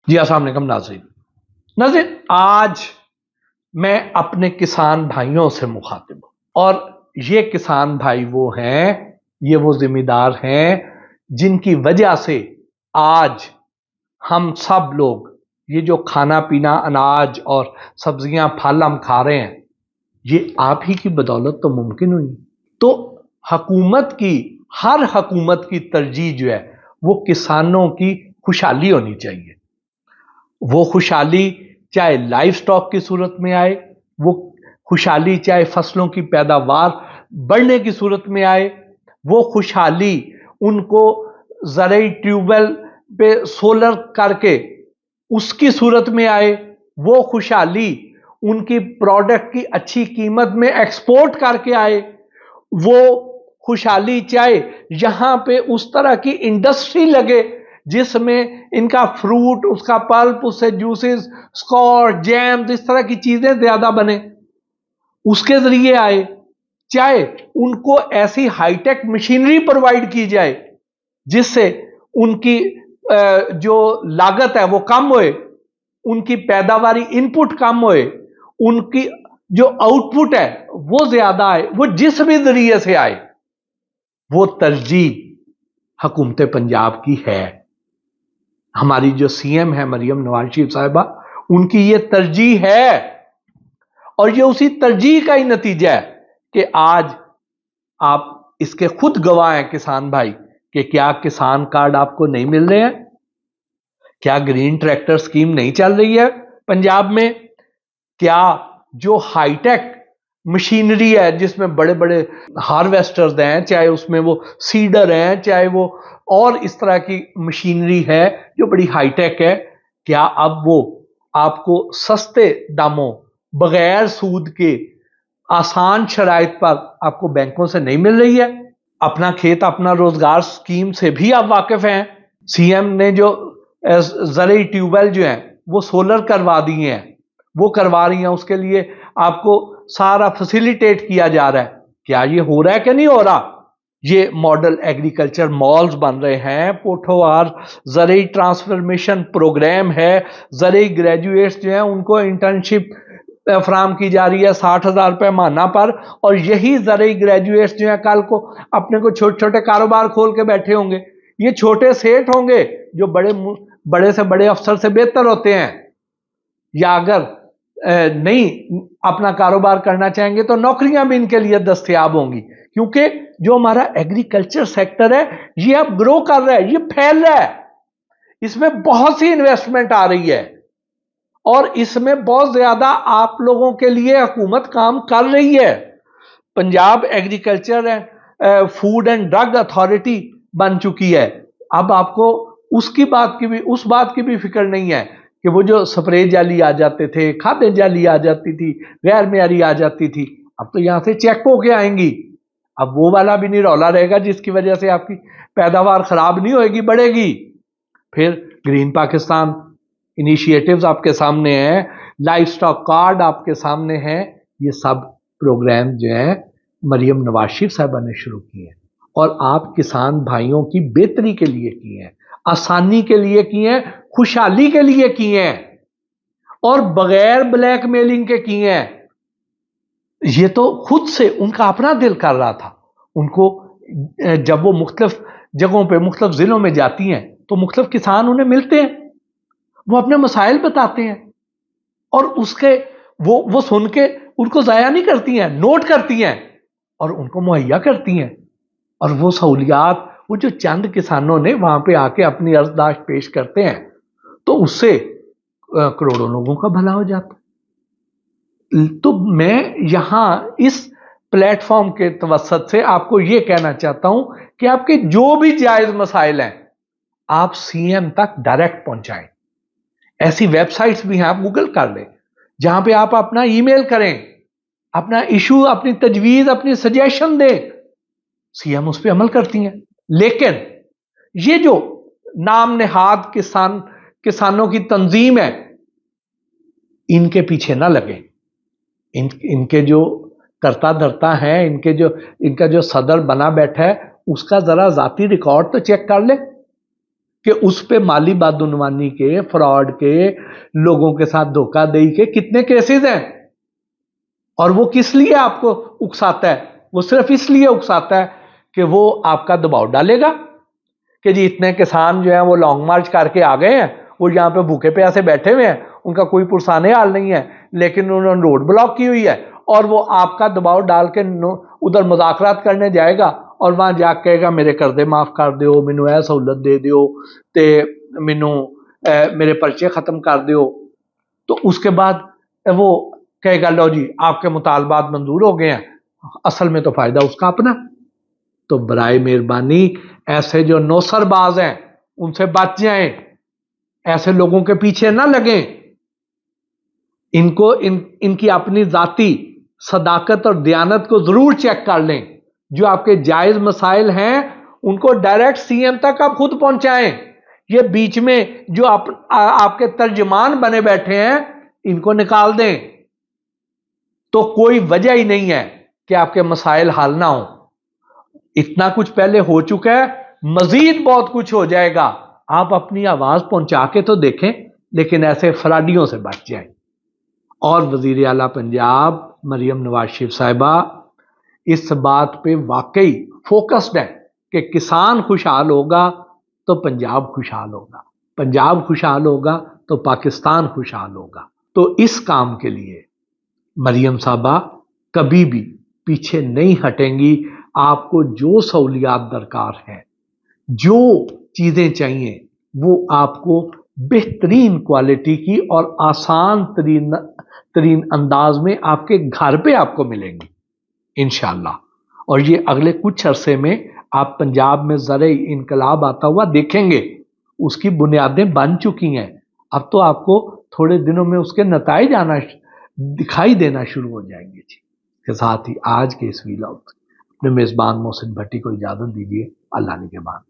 جی السلام علیکم ناظرین، آج میں اپنے کسان بھائیوں سے مخاطب ہوں، اور یہ کسان بھائی وہ ہیں، یہ وہ ذمہ دار ہیں جن کی وجہ سے آج ہم سب لوگ یہ جو کھانا پینا، اناج اور سبزیاں پھل ہم کھا رہے ہیں، یہ آپ ہی کی بدولت تو ممکن ہوئی۔ تو حکومت کی، ہر حکومت کی ترجیح جو ہے وہ کسانوں کی خوشحالی ہونی چاہیے۔ وہ خوشحالی چاہے لائف سٹاک کی صورت میں آئے، وہ خوشحالی چاہے فصلوں کی پیداوار بڑھنے کی صورت میں آئے، وہ خوشحالی ان کو زرعی ٹیوب ویل پہ سولر کر کے اس کی صورت میں آئے، وہ خوشحالی ان کی پروڈکٹ کی اچھی قیمت میں ایکسپورٹ کر کے آئے، وہ خوشحالی چاہے یہاں پہ اس طرح کی انڈسٹری لگے جس میں ان کا فروٹ، اس کا پلپ، اس سے جوسز، سکور، جیمز، اس طرح کی چیزیں زیادہ بنے، اس کے ذریعے آئے، چاہے ان کو ایسی ہائی ٹیک مشینری پرووائڈ کی جائے جس سے ان کی جو لاگت ہے وہ کم ہوئے، ان کی پیداواری ان پٹ کم ہوئے، ان کی جو آؤٹ پٹ ہے وہ زیادہ آئے، وہ جس بھی ذریعے سے آئے، وہ ترجیح حکومت پنجاب کی ہے۔ ہماری جو سی ایم ہے مریم نواز شریف صاحبہ، ان کی یہ ترجیح ہے، اور یہ اسی ترجیح کا ہی نتیجہ ہے کہ آج آپ اس کے خود گواہ ہیں کسان بھائی، کہ کیا کسان کارڈ آپ کو نہیں مل رہے ہیں؟ کیا گرین ٹریکٹر سکیم نہیں چل رہی ہے پنجاب میں؟ کیا جو ہائی ٹیک مشینری ہے جس میں بڑے بڑے ہارویسٹرز ہیں، چاہے اس میں وہ سیڈر ہیں، چاہے وہ اور اس طرح کی مشینری ہے جو بڑی ہائی ٹیک ہے، کیا اب وہ آپ کو سستے داموں، بغیر سود کے، آسان شرائط پر آپ کو بینکوں سے نہیں مل رہی ہے؟ اپنا کھیت اپنا روزگار سکیم سے بھی آپ واقف ہیں۔ سی ایم نے جو زرعی ٹیوب ویل جو ہیں وہ سولر کروا دیے ہیں، وہ کروا رہی ہیں، اس کے لیے آپ کو سارا فیسیلیٹیٹ کیا جا رہا ہے۔ کیا یہ ہو رہا ہے کہ نہیں ہو رہا؟ یہ ماڈل ایگریکلچر مالز بن رہے ہیں، پوٹھوہار زرعی ٹرانسفارمیشن پروگرام ہے، زرعی گریجویٹس جو ہیں ان کو انٹرنشپ فراہم کی جا رہی ہے 60,000 روپے ماہانہ پر، اور یہی زرعی گریجویٹس جو ہیں کل کو اپنے کو چھوٹے چھوٹے کاروبار کھول کے بیٹھے ہوں گے۔ یہ چھوٹے سیٹ ہوں گے جو بڑے سے بڑے افسر سے بہتر ہوتے ہیں، یا اگر نہیں اپنا کاروبار کرنا چاہیں گے تو نوکریاں بھی ان کے لیے دستیاب ہوں گی، کیونکہ جو ہمارا ایگریکلچر سیکٹر ہے یہ اب گرو کر رہا ہے، یہ پھیل رہا ہے، اس میں بہت سی انویسٹمنٹ آ رہی ہے، اور اس میں بہت زیادہ آپ لوگوں کے لیے حکومت کام کر رہی ہے۔ Punjab agriculture food and drug authority بن چکی ہے۔ اب آپ کو اس بات کی بھی فکر نہیں ہے کہ وہ جو سپرے جالی آ جاتے تھے، کھادیں جالی آ جاتی تھی، غیر معیاری آ جاتی تھی، اب تو یہاں سے چیک ہو کے آئیں گی۔ اب وہ والا بھی نہیں رولا رہے گا جس کی وجہ سے آپ کی پیداوار خراب نہیں ہوئے گی، بڑھے گی۔ پھر گرین پاکستان انیشیٹیوز آپ کے سامنے ہیں، لائف سٹاک کارڈ آپ کے سامنے ہیں، یہ سب پروگرام جو ہیں مریم نواز شریف صاحبہ نے شروع کیے ہیں، اور آپ کسان بھائیوں کی بہتری کے لیے کیے ہیں، آسانی کے لیے کیے ہیں، خوشحالی کے لیے کیے ہیں، اور بغیر بلیک میلنگ کے کیے ہیں۔ یہ تو خود سے ان کا اپنا دل کر رہا تھا۔ ان کو جب وہ مختلف جگہوں پہ مختلف ضلعوں میں جاتی ہیں تو مختلف کسان انہیں ملتے ہیں، وہ اپنے مسائل بتاتے ہیں، اور اس کے وہ سن کے ان کو ضائع نہیں کرتی ہیں، نوٹ کرتی ہیں اور ان کو مہیا کرتی ہیں، اور وہ سہولیات وہ جو چند کسانوں نے وہاں پہ آ کے اپنی عرضداشت پیش کرتے ہیں تو اس سے کروڑوں لوگوں کا بھلا ہو جاتا ہے۔ تو میں یہاں اس پلیٹ فارم کے توسط سے آپ کو یہ کہنا چاہتا ہوں کہ آپ کے جو بھی جائز مسائل ہیں آپ سی ایم تک ڈائریکٹ پہنچائیں۔ ایسی ویب سائٹس بھی ہیں، آپ گوگل کر لیں، جہاں پہ آپ اپنا ای میل کریں، اپنا ایشو، اپنی تجویز، اپنی سجیشن دیں، سی ایم اس پہ عمل کرتی ہیں۔ لیکن یہ جو نام نہاد کسانوں کی تنظیم ہے، ان کے پیچھے نہ لگیں۔ ان کے جو کرتا دھرتا ہیں، ان کا جو صدر بنا بیٹھا ہے، اس کا ذرا ذاتی ریکارڈ تو چیک کر لیں کہ اس پہ مالی بدعنوانی کے، فراڈ کے، لوگوں کے ساتھ دھوکہ دہی کے کتنے کیسز ہیں، اور وہ کس لیے آپ کو اکساتا ہے؟ وہ صرف اس لیے اکساتا ہے کہ وہ آپ کا دباؤ ڈالے گا کہ جی اتنے کسان جو ہیں وہ لانگ مارچ کر کے آ گئے ہیں، وہ یہاں پہ بھوکے پیاسے بیٹھے ہوئے ہیں، ان کا کوئی پرسان حال نہیں ہے، لیکن انہوں نے روڈ بلاک کی ہوئی ہے، اور وہ آپ کا دباؤ ڈال کے ادھر مذاکرات کرنے جائے گا اور وہاں جا کے کہے گا میرے قرضے معاف کر دیو، مینو اے سہولت دے دیو تے مینو میرے پرچے ختم کر دیو۔ تو اس کے بعد وہ کہے گا لو جی آپ کے مطالبات منظور ہو گئے ہیں، اصل میں تو فائدہ اس کا اپنا۔ تو برائے مہربانی ایسے جو نوسر باز ہیں ان سے بچ جائیں، ایسے لوگوں کے پیچھے نہ لگیں، ان کو ان کی اپنی ذاتی صداقت اور دیانت کو ضرور چیک کر لیں۔ جو آپ کے جائز مسائل ہیں ان کو ڈائریکٹ سی ایم تک آپ خود پہنچائیں، یہ بیچ میں جو آپ کے ترجمان بنے بیٹھے ہیں ان کو نکال دیں، تو کوئی وجہ ہی نہیں ہے کہ آپ کے مسائل حل نہ ہوں۔ اتنا کچھ پہلے ہو چکا ہے، مزید بہت کچھ ہو جائے گا، آپ اپنی آواز پہنچا کے تو دیکھیں، لیکن ایسے فراڈیوں سے بچ جائیں۔ اور وزیر اعلیٰ پنجاب مریم نواز شریف صاحبہ اس بات پہ واقعی فوکسڈ ہے کہ کسان خوشحال ہوگا تو پنجاب خوشحال ہوگا، پنجاب خوشحال ہوگا تو پاکستان خوشحال ہوگا۔ تو اس کام کے لیے مریم صاحبہ کبھی بھی پیچھے نہیں ہٹیں گی۔ آپ کو جو سہولیات درکار ہیں، جو چیزیں چاہیے، وہ آپ کو بہترین کوالٹی کی اور آسان ترین انداز میں آپ کے گھر پہ آپ کو ملیں گی انشاءاللہ۔ اور یہ اگلے کچھ عرصے میں آپ پنجاب میں زرعی انقلاب آتا ہوا دیکھیں گے، اس کی بنیادیں بن چکی ہیں، اب تو آپ کو تھوڑے دنوں میں اس کے نتائج دکھائی دینا شروع ہو جائیں گے۔ جی کے ساتھ ہی آج کے اس ویلاگ اپنے میزبان محسن بھٹی کو اجازت دیجیے، اللہ نگہبان۔